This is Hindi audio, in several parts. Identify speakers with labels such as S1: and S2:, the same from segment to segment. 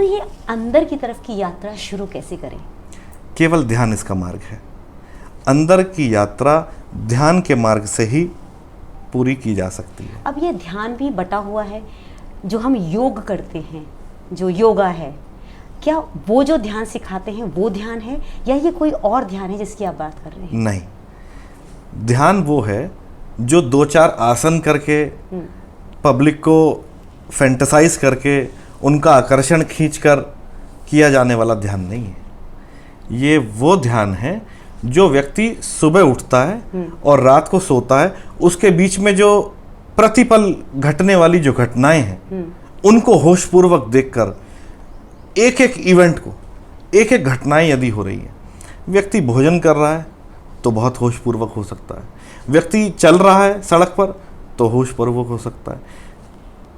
S1: तो ये अंदर की तरफ की यात्रा शुरू कैसे करें?
S2: केवल ध्यान इसका मार्ग है। अंदर की यात्रा ध्यान के मार्ग से ही पूरी की जा सकती है।
S1: अब ये ध्यान भी बटा हुआ है, जो हम योग करते हैं, जो योगा है, क्या वो जो ध्यान सिखाते हैं वो ध्यान है या ये कोई और ध्यान है जिसकी आप बात कर रहे हैं?
S2: नहीं, ध्यान वो है जो 2-4 आसन करके पब्लिक को फैंटेसाइज करके उनका आकर्षण खींचकर किया जाने वाला ध्यान नहीं है। ये वो ध्यान है जो व्यक्ति सुबह उठता है और रात को सोता है, उसके बीच में जो प्रतिपल घटने वाली जो घटनाएं हैं उनको होशपूर्वक देखकर, एक एक इवेंट को, एक एक घटनाएं यदि हो रही है, व्यक्ति भोजन कर रहा है तो बहुत होशपूर्वक हो सकता है, व्यक्ति चल रहा है सड़क पर तो होशपूर्वक हो सकता है,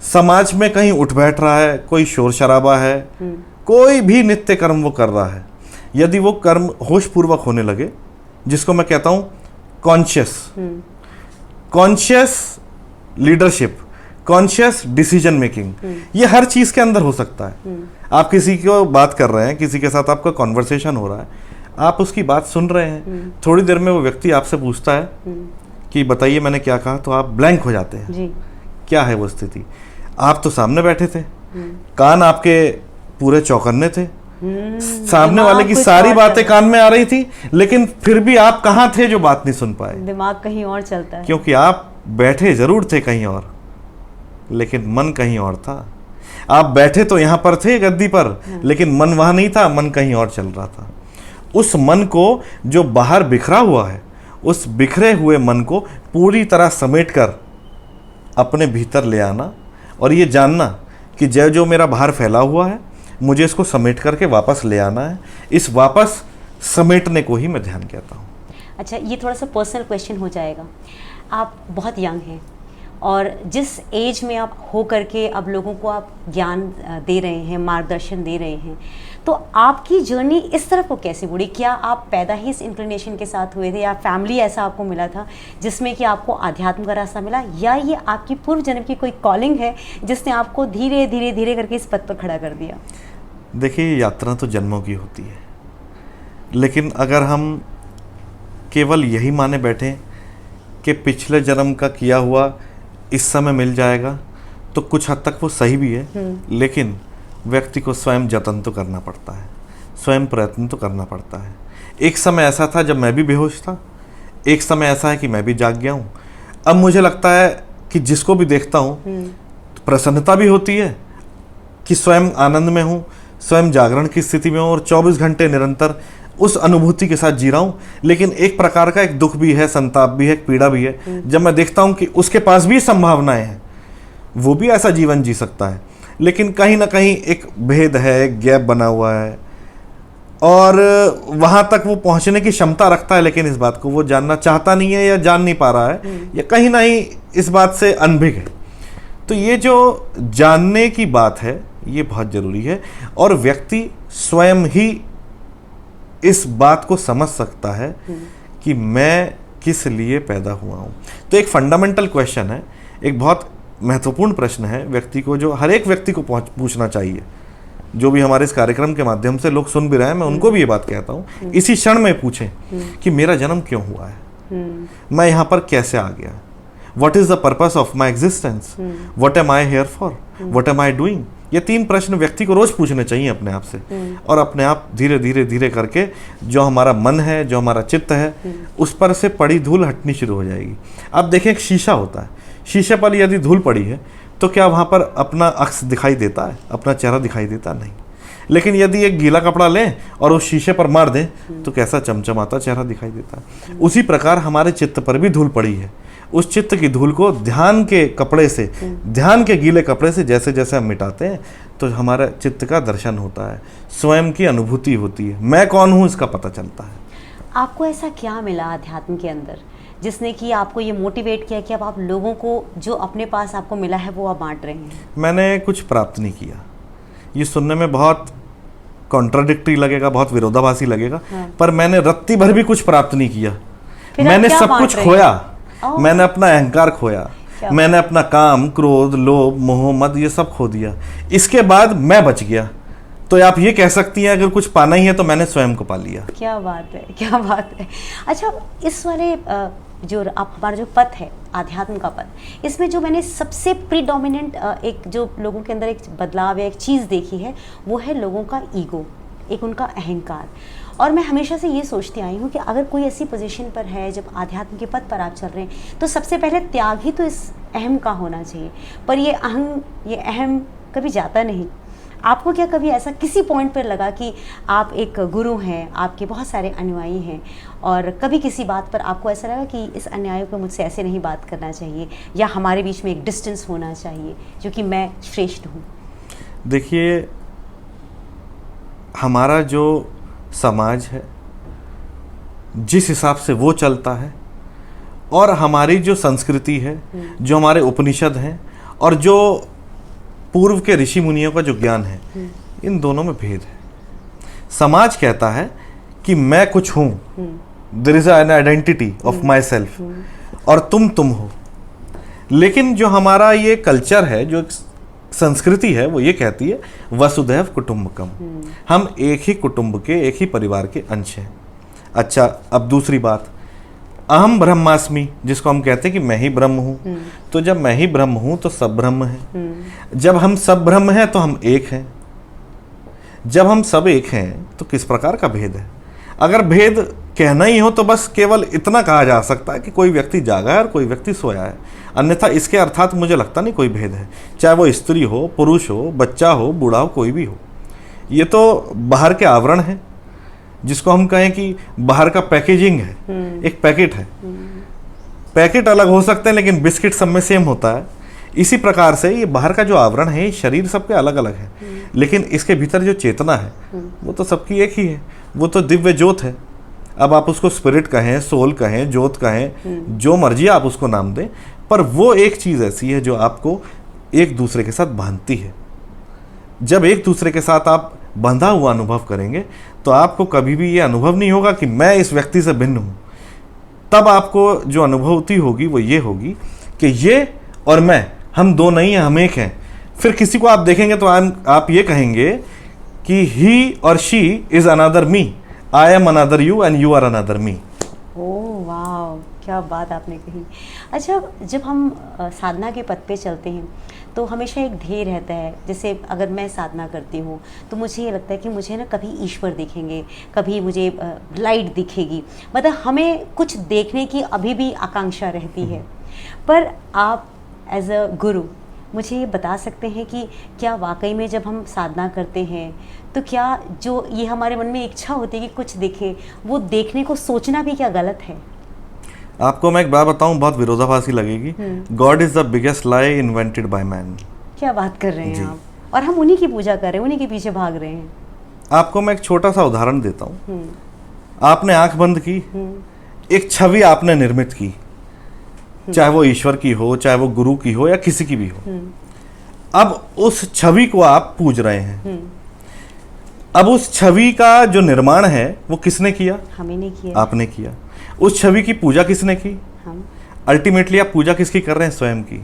S2: समाज में कहीं उठ बैठ रहा है, कोई शोर शराबा है, कोई भी नित्य कर्म वो कर रहा है, यदि वो कर्म होशपूर्वक होने लगे, जिसको मैं कहता हूं conscious leadership, conscious decision making, ये हर चीज के अंदर हो सकता है। आप किसी को बात कर रहे हैं, किसी के साथ आपका कॉन्वर्सेशन हो रहा है, आप उसकी बात सुन रहे हैं, थोड़ी देर में वो व्यक्ति आपसे पूछता है कि बताइए मैंने क्या कहा, तो आप ब्लैंक हो जाते हैं।
S1: जी।
S2: क्या है वो स्थिति? आप तो सामने बैठे थे, कान आपके पूरे चौकन्ने थे, सामने वाले की सारी बातें कान में आ रही थी, लेकिन फिर भी आप कहाँ थे जो बात नहीं सुन पाए?
S1: दिमाग कहीं और चलता है,
S2: क्योंकि आप बैठे जरूर थे कहीं और, लेकिन मन कहीं और था। आप बैठे तो यहां पर थे गद्दी पर, लेकिन मन वहां नहीं था, मन कहीं और चल रहा था। उस मन को जो बाहर बिखरा हुआ है, उस बिखरे हुए मन को पूरी तरह समेटकर अपने भीतर ले आना और ये जानना कि जो मेरा बाहर फैला हुआ है, मुझे इसको समेट करके वापस ले आना है। इस वापस समेटने को ही मैं ध्यान कहता हूँ।
S1: अच्छा, ये थोड़ा सा पर्सनल क्वेश्चन हो जाएगा। आप बहुत यंग हैं और जिस एज में आप हो करके अब लोगों को आप ज्ञान दे रहे हैं, मार्गदर्शन दे रहे हैं, तो आपकी जर्नी इस तरफ को कैसे मुड़ी? क्या आप पैदा ही इस इंक्लिनेशन के साथ हुए थे या फैमिली ऐसा आपको मिला था जिसमें कि आपको आध्यात्म का रास्ता मिला, या ये आपकी पूर्व जन्म की कोई कॉलिंग है जिसने आपको धीरे धीरे धीरे करके इस पद पर खड़ा कर दिया?
S2: देखिए, यात्रा तो जन्मों की होती है, लेकिन अगर हम केवल यही माने बैठे कि पिछले जन्म का किया हुआ इस समय मिल जाएगा, तो कुछ हद तक वो सही भी है, लेकिन व्यक्ति को स्वयं जतन तो करना पड़ता है, स्वयं प्रयत्न तो करना पड़ता है। एक समय ऐसा था जब मैं भी बेहोश था, एक समय ऐसा है कि मैं भी जाग गया हूँ। अब मुझे लगता है कि जिसको भी देखता हूँ तो प्रसन्नता भी होती है कि स्वयं आनंद में हूँ, स्वयं जागरण की स्थिति में हूँ और 24 घंटे निरंतर उस अनुभूति के साथ जी रहा हूँ। लेकिन एक प्रकार का एक दुख भी है, संताप भी है, एक पीड़ा भी है। जब मैं देखता हूँ कि उसके पास भी संभावनाएं हैं, वो भी ऐसा जीवन जी सकता है, लेकिन कहीं ना कहीं एक भेद है, एक गैप बना हुआ है और वहां तक वो पहुंचने की क्षमता रखता है, लेकिन इस बात को वो जानना चाहता नहीं है या जान नहीं पा रहा है, या कहीं ना कहीं इस बात से अनभिज्ञ है। तो ये जो जानने की बात है ये बहुत जरूरी है और व्यक्ति स्वयं ही इस बात को समझ सकता है कि मैं किस लिए पैदा हुआ हूं। तो एक फंडामेंटल क्वेश्चन है, एक बहुत महत्वपूर्ण प्रश्न है व्यक्ति को, जो हर एक व्यक्ति को पूछना चाहिए। जो भी हमारे इस कार्यक्रम के माध्यम से लोग सुन भी रहे हैं, मैं उनको भी ये बात कहता हूँ, इसी क्षण में पूछें कि मेरा जन्म क्यों हुआ है, मैं यहाँ पर कैसे आ गया, what is the purpose of my existence, what am I hear for, what am I doing. ये 3 प्रश्न व्यक्ति को रोज पूछने चाहिए अपने आप से, और अपने आप धीरे धीरे धीरे करके जो हमारा मन है, जो हमारा चित्त है, उस पर से पड़ी धूल हटनी शुरू हो जाएगी। अब देखें, एक शीशा होता है, शीशे पर यदि धूल पड़ी है तो क्या वहाँ पर अपना अक्स दिखाई देता है, अपना चेहरा दिखाई देता? नहीं। लेकिन यदि एक गीला कपड़ा लें और उस शीशे पर मार दें तो कैसा चमचमाता चेहरा दिखाई देता है। उसी प्रकार हमारे चित्त पर भी धूल पड़ी है। उस चित्त की धूल को ध्यान के कपड़े से, ध्यान के गीले कपड़े से जैसे जैसे हम मिटाते हैं तो हमारा चित्त का दर्शन होता है, स्वयं की अनुभूति होती है, मैं कौन हूँ इसका पता चलता है।
S1: आपको ऐसा क्या मिला अध्यात्म के अंदर जिसने कि आपको ये मोटिवेट किया कि अब आप लोगों को जो अपने पास आपको मिला है वो आप बांट रहे हैं? मैंने
S2: कुछ प्राप्त नहीं किया। ये सुनने में बहुत कॉन्ट्राडिक्टरी लगेगा, बहुत विरोधाभासी लगेगा, पर मैंने रत्ती भर भी कुछ प्राप्त नहीं किया। मैंने सब कुछ खोया। मैंने अपना अहंकार खोया, मैंने अपना काम, क्रोध, लोभ, मोह, मद ये सब खो दिया। इसके बाद मैं बच गया। तो आप ये कह सकती हैं अगर कुछ पाना ही है तो मैंने स्वयं को पा लिया।
S1: क्या बात है, क्या बात है। अच्छा, इस वाले जो आप हमारा जो पथ है, आध्यात्म का पथ, इसमें जो मैंने सबसे प्रीडोमिनेंट एक जो लोगों के अंदर एक बदलाव या एक चीज़ देखी है, वो है लोगों का ईगो, एक उनका अहंकार। और मैं हमेशा से ये सोचती आई हूँ कि अगर कोई ऐसी पोजीशन पर है जब आध्यात्म के पथ पर आप चल रहे हैं, तो सबसे पहले त्याग ही तो इस अहम का होना चाहिए। पर ये अहम कभी जाता नहीं। आपको क्या कभी ऐसा किसी पॉइंट पर लगा कि आप एक गुरु हैं, आपके बहुत सारे अनुयायी हैं, और कभी किसी बात पर आपको ऐसा लगा कि इस अन्याय को मुझसे ऐसे नहीं बात करना चाहिए, या हमारे बीच में एक डिस्टेंस होना चाहिए जो कि मैं श्रेष्ठ हूँ?
S2: देखिए, हमारा जो समाज है, जिस हिसाब से वो चलता है, और हमारी जो संस्कृति है, जो हमारे उपनिषद हैं, और जो पूर्व के ऋषि मुनियों का जो ज्ञान है, इन दोनों में भेद है। समाज कहता है कि मैं कुछ हूं, there is an identity of myself, और तुम हो। लेकिन जो हमारा ये कल्चर है, जो संस्कृति है, वो ये कहती है वसुधैव कुटुंबकम, हम एक ही कुटुंब के, एक ही परिवार के अंश हैं। अच्छा, अब दूसरी बात, अहम ब्रह्मास्मि, जिसको हम कहते हैं कि मैं ही ब्रह्म हूँ। तो जब मैं ही ब्रह्म हूँ तो सब ब्रह्म है। जब हम सब ब्रह्म हैं तो हम एक हैं। जब हम सब एक हैं तो किस प्रकार का भेद है? अगर भेद कहना ही हो तो बस केवल इतना कहा जा सकता है कि कोई व्यक्ति जागा है और कोई व्यक्ति सोया है, अन्यथा इसके अर्थात मुझे लगता नहीं कोई भेद है। चाहे वो स्त्री हो, पुरुष हो, बच्चा हो, बूढ़ा हो, कोई भी हो। ये तो बाहर के आवरण है, जिसको हम कहें कि बाहर का पैकेजिंग है, एक पैकेट है। पैकेट अलग हो सकते हैं लेकिन बिस्किट सब में सेम होता है। इसी प्रकार से ये बाहर का जो आवरण है, शरीर सबके अलग अलग है, लेकिन इसके भीतर जो चेतना है वो तो सबकी एक ही है। वो तो दिव्य ज्योत है। अब आप उसको स्पिरिट कहें, सोल कहें, ज्योत कहें, जो मर्जी आप उसको नाम दें, पर वो एक चीज़ ऐसी है जो आपको एक दूसरे के साथ बांधती है। जब एक दूसरे के साथ आप बंधा हुआ अनुभव करेंगे तो आपको कभी भी ये अनुभव नहीं होगा कि मैं इस व्यक्ति से भिन्न हूँ। तब आपको जो अनुभूति होगी वो ये होगी कि ये और मैं, हम दो नहीं हैं, हम एक हैं। फिर किसी को आप देखेंगे तो आप ये कहेंगे कि ही और she is another me, I am another you and you are another me.
S1: Oh वाह, क्या बात आपने कही। अच्छा, जब हम साधना के पथ पे चलते हैं तो हमेशा एक ध्येय रहता है। जैसे अगर मैं साधना करती हूँ तो मुझे ये लगता है कि मुझे ना कभी ईश्वर दिखेंगे, कभी मुझे लाइट दिखेगी, मतलब हमें कुछ देखने की अभी भी आकांक्षा रहती है। पर आप एज अ गुरु मुझे ये बता सकते हैं कि क्या वाकई में जब हम साधना करते हैं तो क्या जो ये हमारे मन में इच्छा होती है कि कुछ दिखे, वो देखने को सोचना भी क्या गलत है?
S2: आपको मैं एक बात बताऊं, बहुत विरोधाभासी लगेगी। God is the biggest lie invented by man.
S1: क्या बात कर रहे हैं आप? और हम उन्हीं की पूजा कर रहे हैं, उन्हीं के पीछे भाग रहे हैं।
S2: आपको मैं एक छोटा सा उदाहरण देता हूँ। आपने आंख बंद की, एक छवि आपने निर्मित की, चाहे वो ईश्वर की हो, चाहे वो गुरु की हो, या किसी की भी हो। अब उस छवि को आप पूज रहे हैं। अब उस छवि का जो निर्माण है वो किसने किया?
S1: हमें नहीं किया, आपने
S2: किया। उस छवि की पूजा किसने की?
S1: हम।
S2: अल्टीमेटली आप पूजा किसकी कर रहे हैं? स्वयं की।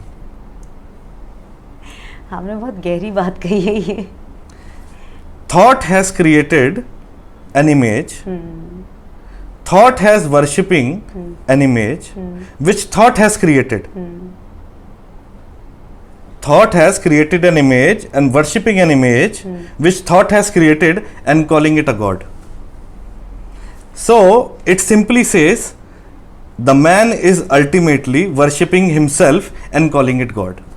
S1: आपने बहुत गहरी बात कही है ये।
S2: Thought has created an image, thought has worshipping an image which thought has created. Thought has created an image and worshipping an image which thought has created and calling it a god. So it simply says the man is ultimately worshipping himself and calling it God.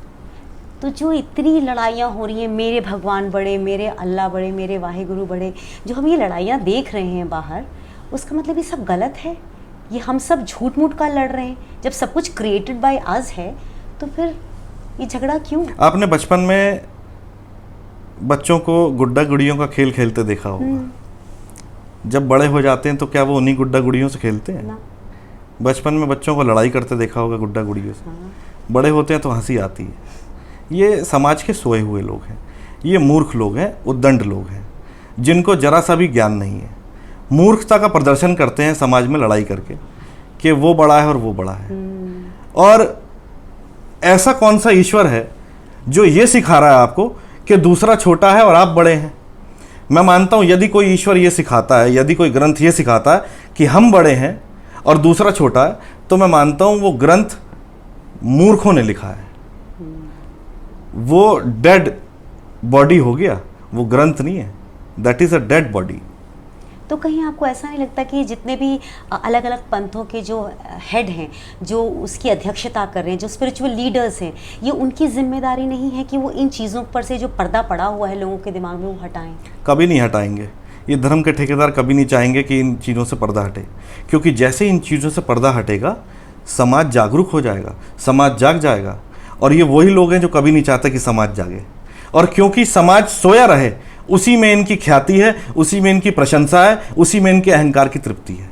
S1: तो जो इतनी लड़ाइयाँ हो रही हैं, मेरे भगवान बड़े, मेरे अल्लाह बड़े, मेरे वाहिगुरु बड़े, जो हम ये लड़ाइयाँ देख रहे हैं बाहर, उसका मतलब ये सब गलत है? ये हम सब झूठ मूठ का लड़ रहे हैं? जब सब कुछ क्रिएटेड बाय अस है तो फिर ये झगड़ा क्यों? आपने बचपन में बच्चों को गुड्डा गुड़ियों का खेल खेलते देखा होगा। जब बड़े हो जाते हैं तो क्या वो उन्हीं गुड्डा गुड़ियों से खेलते हैं? बचपन में बच्चों को लड़ाई करते देखा होगा गुड्डा गुड़ियों से। बड़े होते हैं तो हंसी आती है। ये समाज के सोए हुए लोग हैं, ये मूर्ख लोग हैं, उद्दंड लोग हैं, जिनको जरा सा भी ज्ञान नहीं है। मूर्खता का प्रदर्शन करते हैं समाज में लड़ाई करके कि वो बड़ा है और वो बड़ा है। और ऐसा कौन सा ईश्वर है जो ये सिखा रहा है आपको कि दूसरा छोटा है और आप बड़े हैं?
S2: मैं मानता हूं यदि कोई ईश्वर ये सिखाता है, यदि कोई ग्रंथ ये सिखाता है कि हम बड़े हैं और दूसरा छोटा है, तो मैं मानता हूं वो ग्रंथ मूर्खों ने लिखा है। वो डेड बॉडी हो गया, वो ग्रंथ नहीं है, that is a dead body.
S1: तो कहीं आपको ऐसा नहीं लगता कि जितने भी अलग अलग पंथों के जो हेड हैं, जो उसकी अध्यक्षता कर रहे हैं, जो स्पिरिचुअल लीडर्स हैं, ये उनकी जिम्मेदारी नहीं है कि वो इन चीज़ों पर से जो पर्दा पड़ा हुआ है लोगों के दिमाग में, वो हटाएं?
S2: कभी नहीं हटाएंगे। ये धर्म के ठेकेदार कभी नहीं चाहेंगे कि इन चीज़ों से पर्दा हटे, क्योंकि जैसे इन चीज़ों से पर्दा हटेगा समाज जागरूक हो जाएगा, समाज जाग जाएगा। और ये वही लोग हैं जो कभी नहीं चाहते कि समाज जागे, और क्योंकि समाज सोया रहे उसी में इनकी ख्याति है, उसी में इनकी प्रशंसा है, उसी में इनके अहंकार की तृप्ति है।